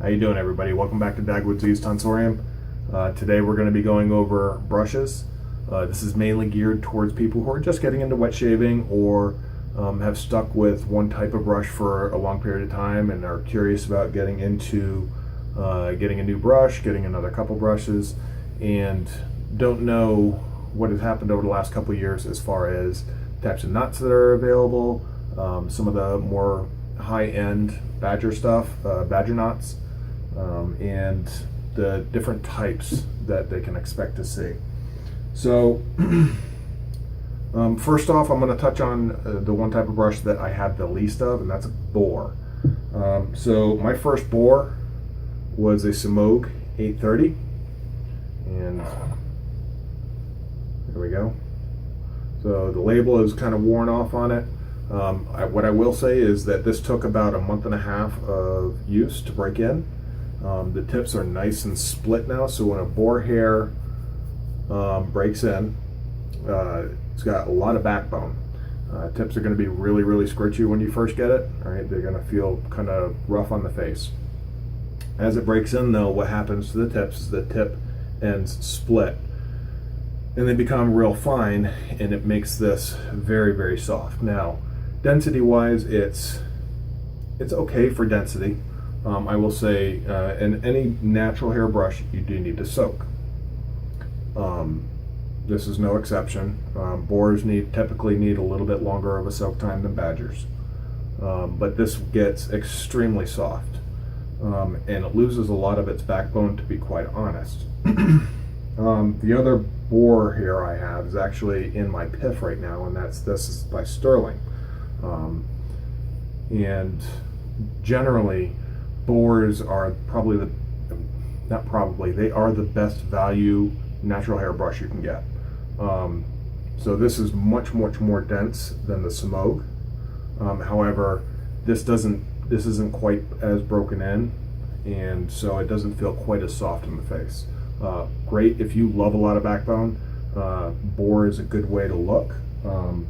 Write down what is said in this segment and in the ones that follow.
How you doing, everybody? Welcome back to Dagwoodz Tonsorium. Today we're going to be going over brushes. This is mainly geared towards people who are just getting into wet shaving or have stuck with one type of brush for a long period of time and are curious about getting into getting a new brush, getting another couple brushes, and don't know what has happened over the last couple of years as far as types of knots that are available, some of the more high-end badger stuff, badger knots, and the different types that they can expect to see. So first off, I'm going to touch on the one type of brush that I have the least of, and that's a boar. So my first boar was a Simog 830, and there we go. So the label is kind of worn off on it. What I will say is that this took about a month and a half of use to break in. The tips are nice and split now, so when a boar hair breaks in, it's got a lot of backbone. Tips are going to be really, really scritchy when you first get it. All right, they're going to feel kind of rough on the face. As it breaks in, though, what happens to the tips is the tip ends split, and they become real fine, and it makes this very, very soft. Now, density-wise, it's okay for density. I will say, in any natural hair brush, you do need to soak. This is no exception. Boars typically need a little bit longer of a soak time than badgers, but this gets extremely soft, and it loses a lot of its backbone, to be quite honest. The other boar hair I have is actually in my piff right now, and this is by Sterling. And generally, boars are they are the best value natural hair brush you can get. So this is much, much more dense than the Simog. However, this isn't quite as broken in, and so it doesn't feel quite as soft in the face. Great if you love a lot of backbone. Boar is a good way to look. And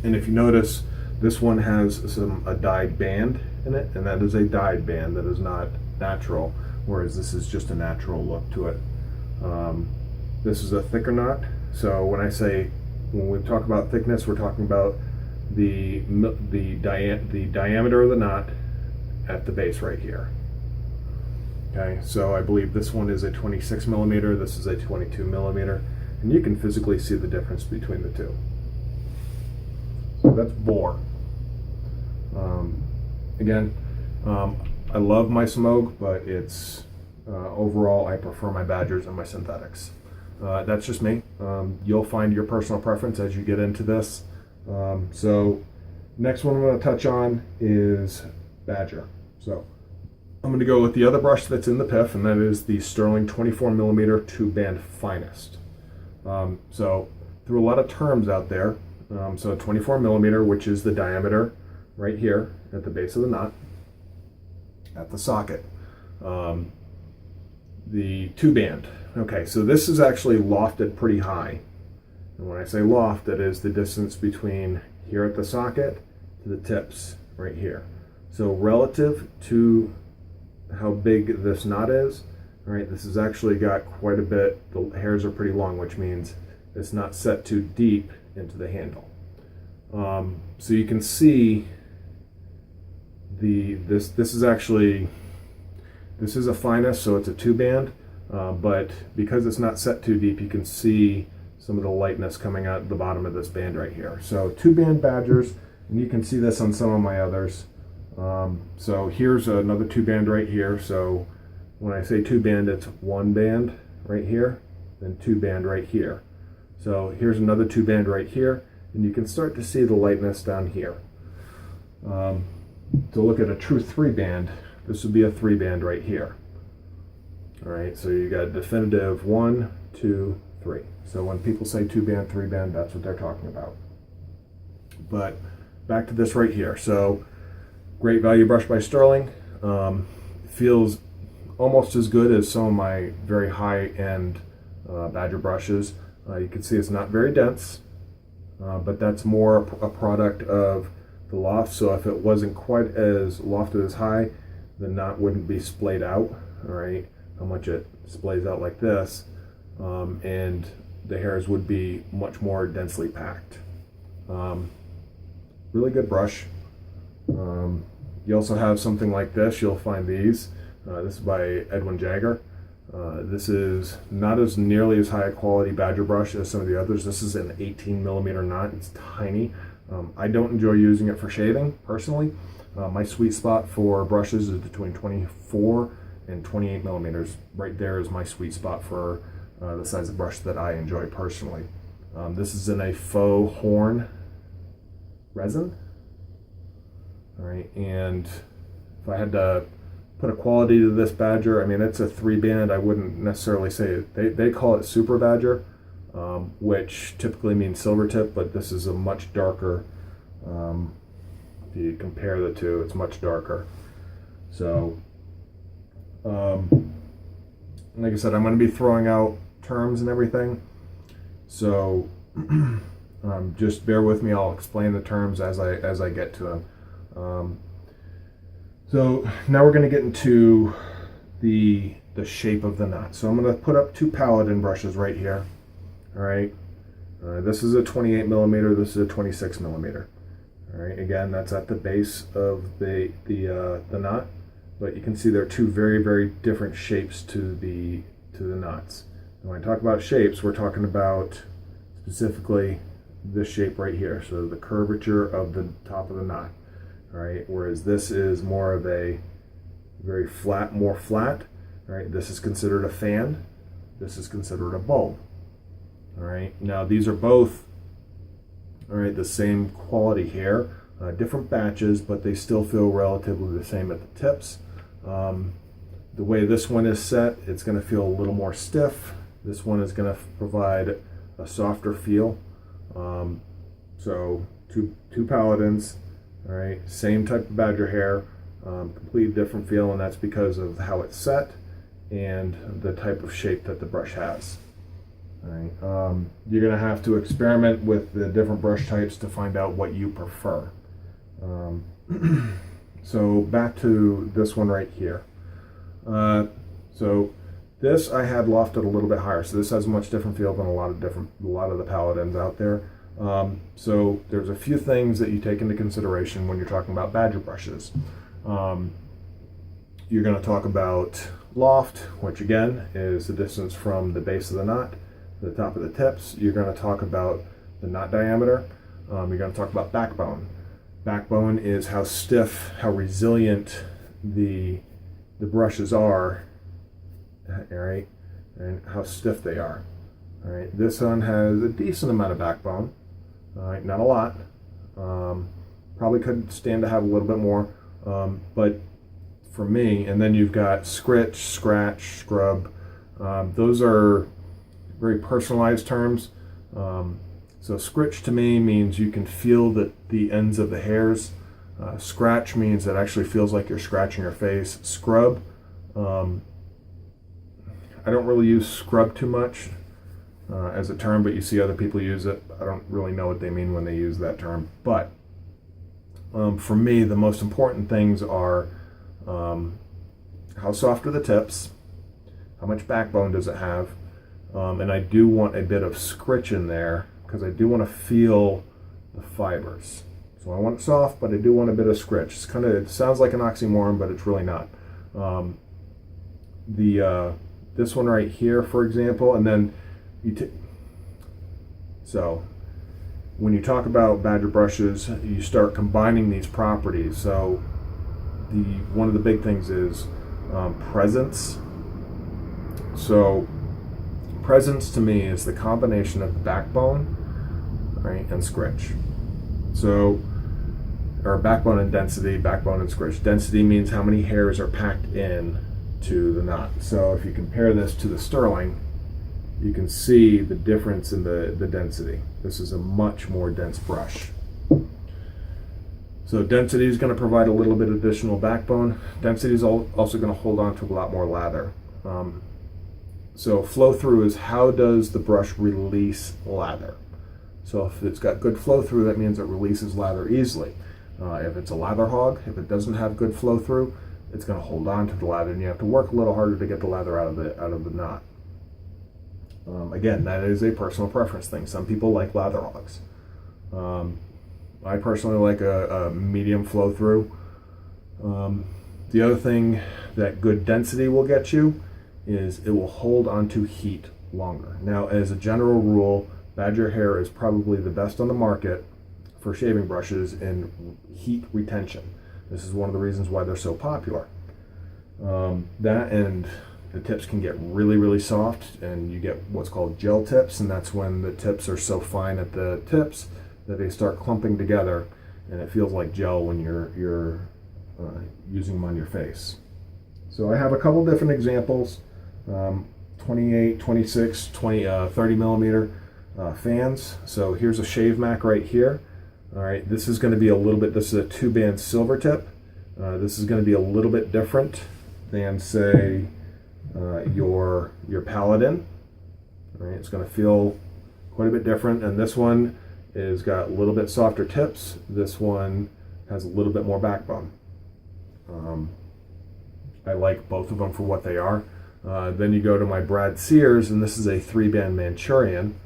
if you notice, this one has a dyed band in it, and that is a dyed band that is not natural, whereas this is just a natural look to it. This is a thicker knot, so when we talk about thickness, we're talking about the diameter of the knot at the base right here. Okay, so I believe this one is a 26 millimeter, this is a 22 millimeter, and you can physically see the difference between the two. So that's boar. Again, I love my Simog, but it's overall I prefer my badgers and my synthetics. That's just me. You'll find your personal preference as you get into this. So next one I'm going to touch on is badger. So I'm going to go with the other brush that's in the piff, and that is the Sterling 24 millimeter 2-band finest. So through a lot of terms out there, so 24 millimeter, which is the diameter right here at the base of the knot, at the socket. The 2-band. Okay, so this is actually lofted pretty high. And when I say loft, that is the distance between here at the socket to the tips right here. So relative to how big this knot is, all right, this has actually got quite a bit. The hairs are pretty long, which means it's not set too deep into the handle. So you can see this is a finest, so it's a 2-band, but because it's not set too deep, you can see some of the lightness coming out the bottom of this band right here. So 2-band badgers, and you can see this on some of my others. So here's another 2-band right here. So when I say 2-band, it's 1-band right here, then 2-band right here. So here's another 2-band right here, and you can start to see the lightness down here. To look at a true 3-band, this would be a 3-band right here. All right, so you got definitive 1, 2, 3. So when people say 2-band, 3-band, that's what they're talking about. But back to this right here. So great value brush by Sterling. Feels almost as good as some of my very high-end badger brushes. You can see it's not very dense, but that's more a product of the loft, so if it wasn't quite as lofted as high, the knot wouldn't be splayed out, all right, how much it splays out like this, and the hairs would be much more densely packed. Really good brush. You also have something like this, you'll find these. This is by Edwin Jagger. This is not as nearly as high a quality badger brush as some of the others. This is an 18mm knot, it's tiny. I don't enjoy using it for shaving, personally. My sweet spot for brushes is between 24 and 28mm. Right there is my sweet spot for the size of brush that I enjoy personally. This is in a faux horn resin. All right, and if I had to put a quality to this badger, I mean, it's a 3-band. I wouldn't necessarily say it. They call it super badger, which typically means silver tip, but this is a much darker. If you compare the two, it's much darker. So, like I said, I'm going to be throwing out terms and everything. So, just bear with me. I'll explain the terms as I get to them. So now we're going to get into the shape of the knot. So I'm going to put up 2 paladin brushes right here. All right. This is a 28mm. This is a 26mm. All right. Again, that's at the base of the knot, but you can see there are 2 very, very different shapes to the knots. And when I talk about shapes, we're talking about specifically this shape right here. So the curvature of the top of the knot. All right, whereas this is more of a very flat, more flat. All right, this is considered a fan. This is considered a bulb. All right, now these are both, all right, the same quality hair, different batches, but they still feel relatively the same at the tips. The way this one is set, it's going to feel a little more stiff. This one is going to provide a softer feel. So two paladins. All right, same type of badger hair, completely different feel, and that's because of how it's set and the type of shape that the brush has. All right, you're going to have to experiment with the different brush types to find out what you prefer. So back to this one right here. So this I had lofted a little bit higher, so this has a much different feel than a lot of the paladins out there. So there's a few things that you take into consideration when you're talking about badger brushes. You're going to talk about loft, which again is the distance from the base of the knot to the top of the tips. You're going to talk about the knot diameter. You're going to talk about backbone. Backbone is how stiff, how resilient the brushes are, all right, and how stiff they are. All right, this one has a decent amount of backbone. All right, not a lot. Probably could stand to have a little bit more, but for me, and then you've got scritch, scratch, scrub. Those are very personalized terms. So scritch to me means you can feel the ends of the hairs. Scratch means it actually feels like you're scratching your face. Scrub, I don't really use scrub too much as a term, but you see other people use it. I don't really know what they mean when they use that term. But for me, the most important things are how soft are the tips, how much backbone does it have, and I do want a bit of scritch in there because I do want to feel the fibers. So I want it soft, but I do want a bit of scritch. It sounds like an oxymoron, but it's really not. This one right here, for example, and then so when you talk about badger brushes, you start combining these properties. So one of the big things is presence. So presence to me is the combination of backbone, right, and scritch. So, or backbone and density, backbone and scritch. Density means how many hairs are packed in to the knot. So if you compare this to the sterling, you can see the difference in the density. This is a much more dense brush. So density is going to provide a little bit additional backbone. Density is also going to hold on to a lot more lather. So flow through is how does the brush release lather? So if it's got good flow through, that means it releases lather easily. If it's a lather hog, if it doesn't have good flow through, it's going to hold on to the lather, and you have to work a little harder to get the lather out of the knot. Again, that is a personal preference thing. Some people like lather hogs. I personally like a medium flow through. The other thing that good density will get you is it will hold onto heat longer. Now, as a general rule, Badger hair is probably the best on the market for shaving brushes in heat retention. This is one of the reasons why they're so popular. That and the tips can get really, really soft, and you get what's called gel tips, and that's when the tips are so fine at the tips that they start clumping together, and it feels like gel when you're using them on your face. So I have a couple different examples, 28, 26, 30 millimeter fans. So here's a shave mac right here. All right, this is going to be a little bit, this is a 2-band silver tip. This is going to be a little bit different than, say, your Paladin. All right, it's going to feel quite a bit different, and this one is got a little bit softer tips. This one has a little bit more backbone. I like both of them for what they are. Then you go to my Brad Sears, and this is a 3-band Manchurian.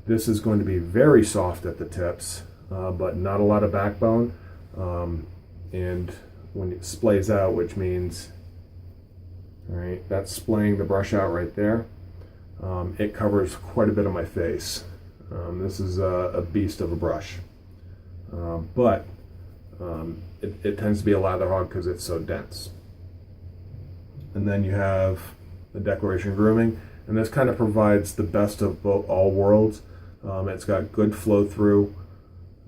This is going to be very soft at the tips, but not a lot of backbone. And when it splays out, which means, all right, that's splaying the brush out right there. It covers quite a bit of my face. This is a beast of a brush, but it tends to be a lather hog because it's so dense. And then you have the Declaration Grooming, and this kind of provides the best of all worlds. It's got good flow through,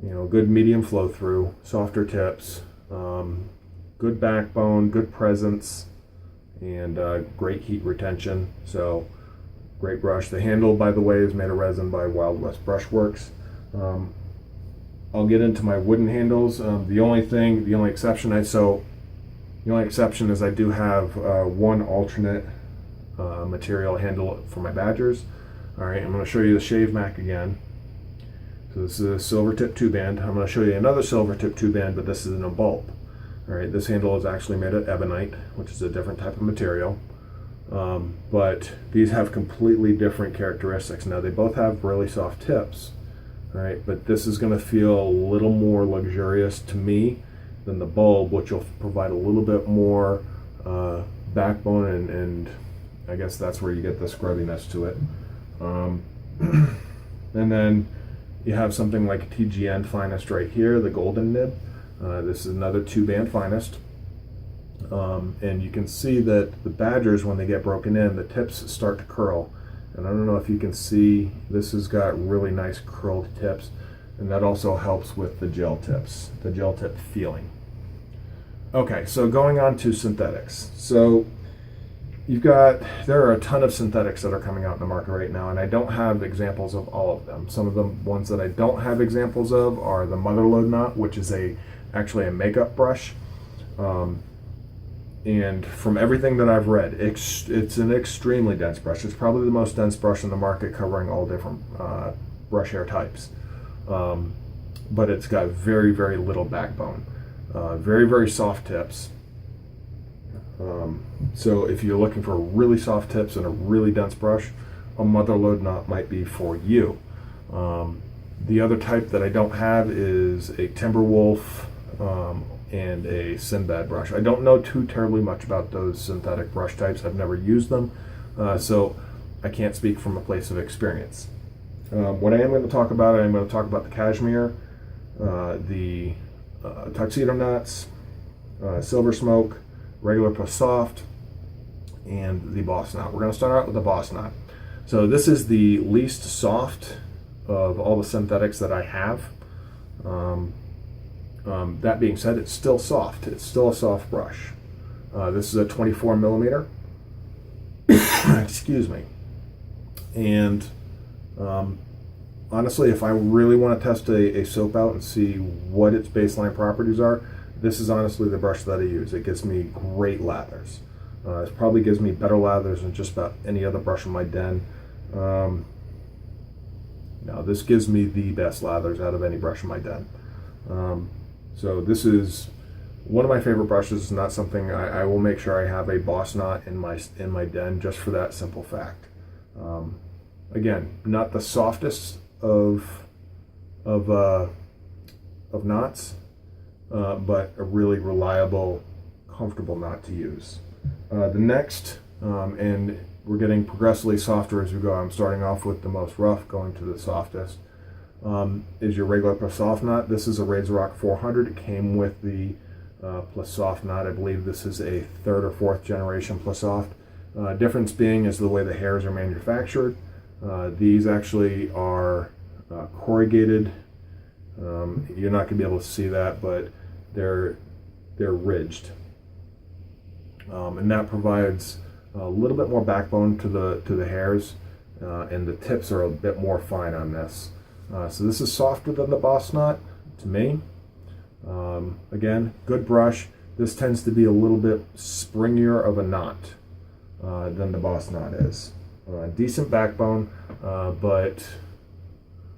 good medium flow through, softer tips, good backbone, good presence, and great heat retention. So great brush. The handle, by the way, is made of resin by Wild West Brushworks. I'll get into my wooden handles. The only exception is I do have one alternate material handle for my Badgers. All right, I'm going to show you the Shave Mac again. So this is a silver tip 2-band. I'm going to show you another silver tip 2-band, but this is in a bulb. All right, this handle is actually made of ebonite, which is a different type of material. But these have completely different characteristics. Now, they both have really soft tips, all right, but this is going to feel a little more luxurious to me than the bulb, which will provide a little bit more backbone, and I guess that's where you get the scrubbiness to it. And then you have something like TGN Finest right here, the golden nib. This is another 2-band Finest. And you can see that the Badgers, when they get broken in, the tips start to curl. And I don't know if you can see, this has got really nice curled tips, and that also helps with the gel tips, the gel tip feeling. Okay, so going on to synthetics. So there are a ton of synthetics that are coming out in the market right now, and I don't have examples of all of them. Some of the ones that I don't have examples of are the Motherlode Knot, which is actually a makeup brush. And from everything that I've read, it's an extremely dense brush. It's probably the most dense brush in the market, covering all different brush hair types. But it's got very, very little backbone. Very, very soft tips. So if you're looking for really soft tips and a really dense brush, a Motherlode Knot might be for you. The other type that I don't have is a Timberwolf and a Sinbad brush. I don't know too terribly much about those synthetic brush types. I've never used them, so I can't speak from a place of experience. What I am going to talk about, I'm going to talk about the Cashmere, the Tuxedo Knots, Silver Smoke, regular plus soft, and the Boss Knot. We're going to start out with the Boss Knot. So this is the least soft of all the synthetics that I have. That being said, it's still soft. It's still a soft brush. This is a 24 millimeter. Excuse me. And honestly, if I really want to test a soap out and see what its baseline properties are, this is honestly the brush that I use. It gives me great lathers. It probably gives me better lathers than just about any other brush in my den. No, this gives me the best lathers out of any brush in my den. So this is one of my favorite brushes. It's not something I will make sure I have a boss knot in my den just for that simple fact. Again, not the softest of knots, but a really reliable, comfortable knot to use. The next, and we're getting progressively softer as we go. I'm starting off with the most rough, going to the softest, is your regular plus soft knot. This is a Razor Rock 400. It came with the plus soft knot. I believe this is a 3rd or 4th generation plus soft. Difference being is the way the hairs are manufactured. These actually are corrugated. You're not going to be able to see that, but they're ridged, and that provides a little bit more backbone to the hairs, and the tips are a bit more fine on this. So this is softer than the boss knot to me. Again, good brush. This tends to be a little bit springier of a knot than the boss knot is. Decent backbone, but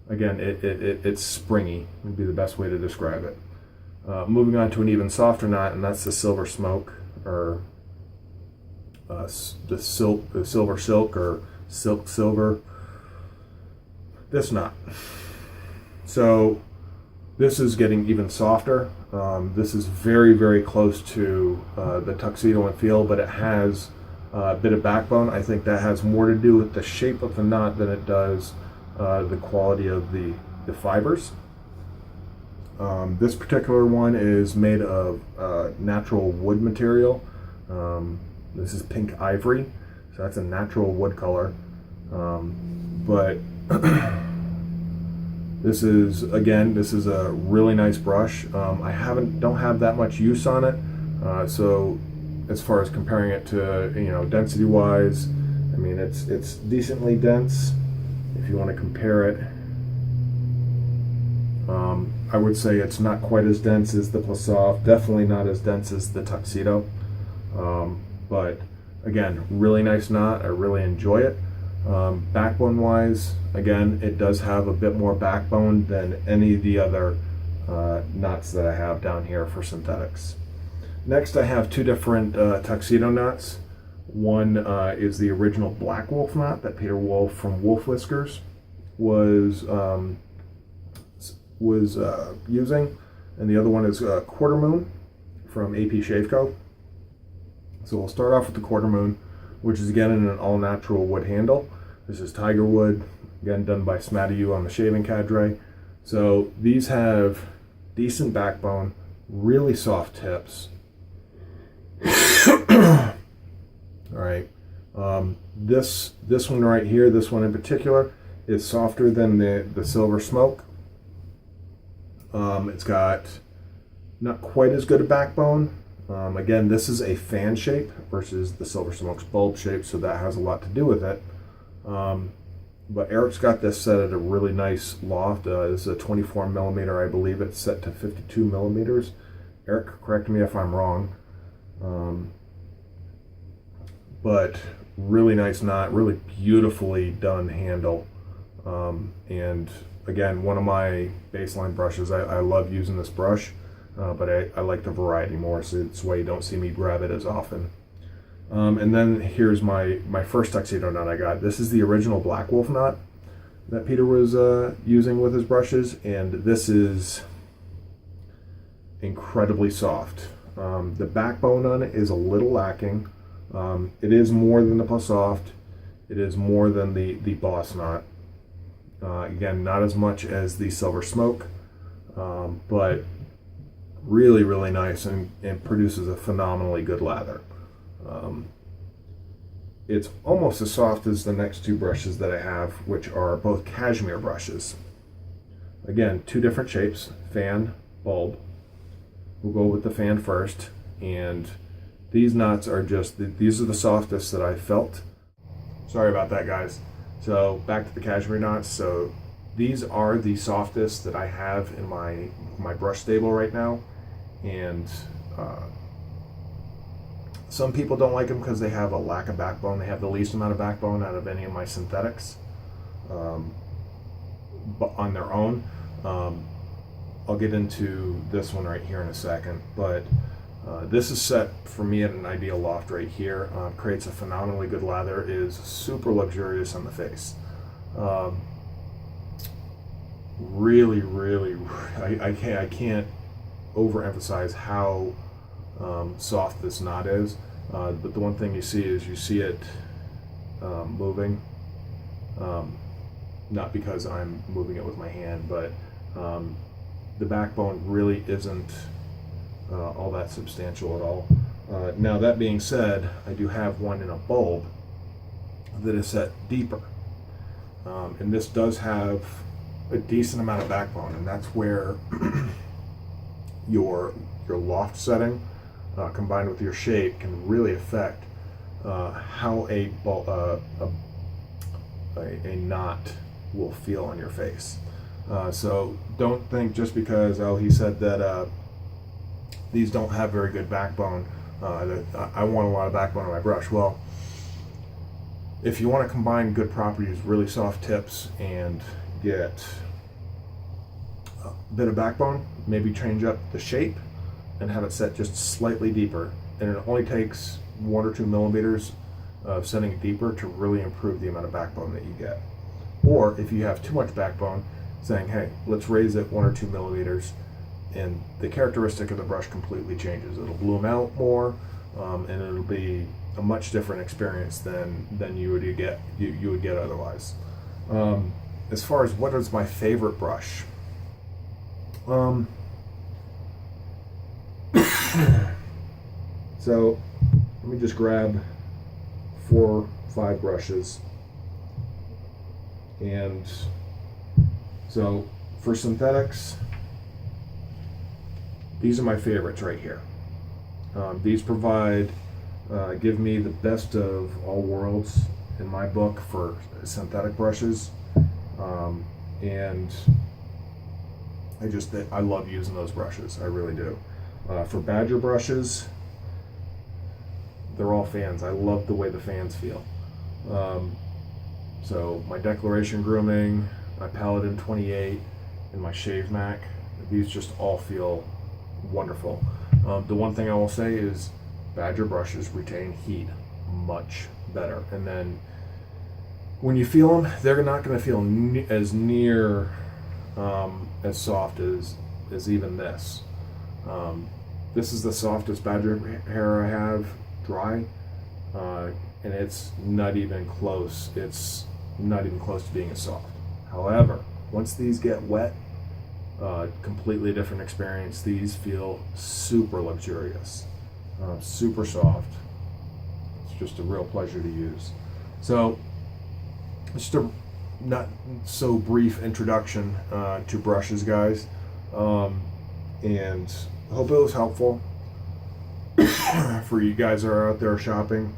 again, it's springy would be the best way to describe it. Moving on to an even softer knot, and that's the silver smoke, or the silver silk, or silk silver. This knot. So this is getting even softer. This is very, very close to the tuxedo in feel, but it has a bit of backbone. I think that has more to do with the shape of the knot than it does the quality of the fibers. This particular one is made of natural wood material. This is pink ivory, so that's a natural wood color. But this is a really nice brush. I don't have that much use on it, so as far as comparing it to, density wise, I mean it's decently dense. If you want to compare it, I would say it's not quite as dense as the plus soft, definitely not as dense as the tuxedo, but again, really nice knot. I really enjoy it. Backbone wise, again, it does have a bit more backbone than any of the other knots that I have down here for synthetics. Next, I have two different tuxedo knots. One is the original Black Wolf knot that Peter Wolf from Wolf Whiskers was using, and the other one is Quarter Moon from AP Shave Co. So we'll start off with the Quarter Moon, which is again in an all-natural wood handle. This is tiger wood, again done by Smatty on the shaving cadre. So these have decent backbone, really soft tips. All right, this one right here, this one in particular, is softer than the Silver Smoke. It's got not quite as good a backbone. Again, this is a fan shape versus the Silver Smoke's bulb shape, so that has a lot to do with it. But Eric's got this set at a really nice loft. This is a 24 millimeter, I believe it's set to 52 millimeters. Eric, correct me if I'm wrong. But really nice knot, really beautifully done handle. And again, one of my baseline brushes. I love using this brush, but I like the variety more, so it's why you don't see me grab it as often. And then here's my first tuxedo knot I got. This is the original Black Wolf knot that Peter was using with his brushes, and this is incredibly soft. The backbone on it is a little lacking. It is more than the plus soft. It is more than the boss knot. Again, not as much as the Silver Smoke, but really, really nice, and produces a phenomenally good lather. It's almost as soft as the next two brushes that I have, which are both cashmere brushes. Again, two different shapes, fan, bulb. We'll go with the fan first, and these knots are these are the softest that I felt. Sorry about that, guys. So back to the cashmere knots. So these are the softest that I have in my brush stable right now, and some people don't like them because they have a lack of backbone. They have the least amount of backbone out of any of my synthetics, but on their own. I'll get into this one right here in a second, but this is set for me at an ideal loft right here. Creates a phenomenally good lather, is super luxurious on the face. Really, I can't overemphasize how soft this knot is. But the one thing you see is it moving. Not because I'm moving it with my hand, but the backbone really isn't all that substantial at all. Now that being said, I do have one in a bulb that is set deeper. And this does have a decent amount of backbone, and that's where your loft setting combined with your shape can really affect how a knot will feel on your face. So don't think just because he said that these don't have very good backbone, that I want a lot of backbone on my brush. Well, if you want to combine good properties, really soft tips, and get a bit of backbone, maybe change up the shape and have it set just slightly deeper. And it only takes 1 or 2 millimeters of setting it deeper to really improve the amount of backbone that you get. Or if you have too much backbone, saying, hey, let's raise it 1 or 2 millimeters, and the characteristic of the brush completely changes. It'll bloom out more, and it'll be a much different experience than you would get otherwise. As far as what is my favorite brush, so let me just grab 4 or 5 brushes. And so for synthetics, these are my favorites right here. These give me the best of all worlds in my book for synthetic brushes. And I love using those brushes, I really do. For Badger brushes, they're all fans. I love the way the fans feel. So my Declaration Grooming, my Paladin 28, and my Shave Mac, these just all feel wonderful. The one thing I will say is Badger brushes retain heat much better. And then when you feel them, they're not going to feel as near as soft as even this. This is the softest Badger hair I have, dry, and it's not even close. It's not even close to being as soft. However, once these get wet, completely different experience. These feel super luxurious, super soft. It's just a real pleasure to use. So, just a not so brief introduction to brushes, guys, and I hope it was helpful for you guys that are out there shopping.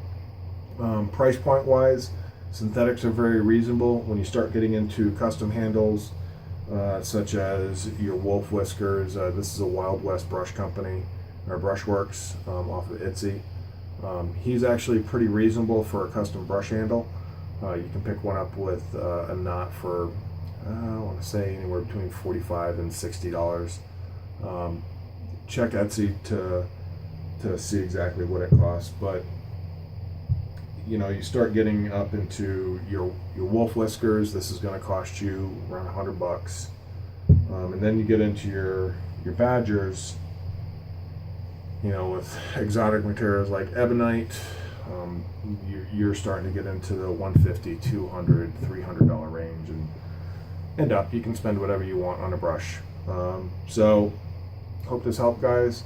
Price point wise, synthetics are very reasonable. When you start getting into custom handles, such as your Wolf Whiskers, this is a Wild West brush company, or Brushworks, off of Etsy. He's actually pretty reasonable for a custom brush handle. You can pick one up with a knot for, I want to say, anywhere between $45 and $60. Check Etsy to see exactly what it costs, but you know, you start getting up into your Wolf Whiskers. This is going to cost you around $100, and then you get into your Badgers, you know, with exotic materials like ebonite. You're starting to get into the $150, $200, $300 range, and up you can spend whatever you want on a brush. So hope this helped, guys.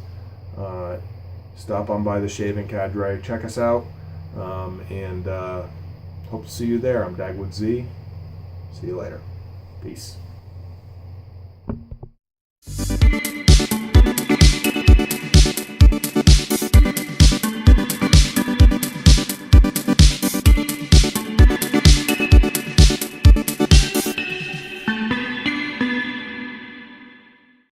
Stop on by the Shaving Cadre, check us out, and hope to see you there. I'm Dagwoodz. See you later. Peace.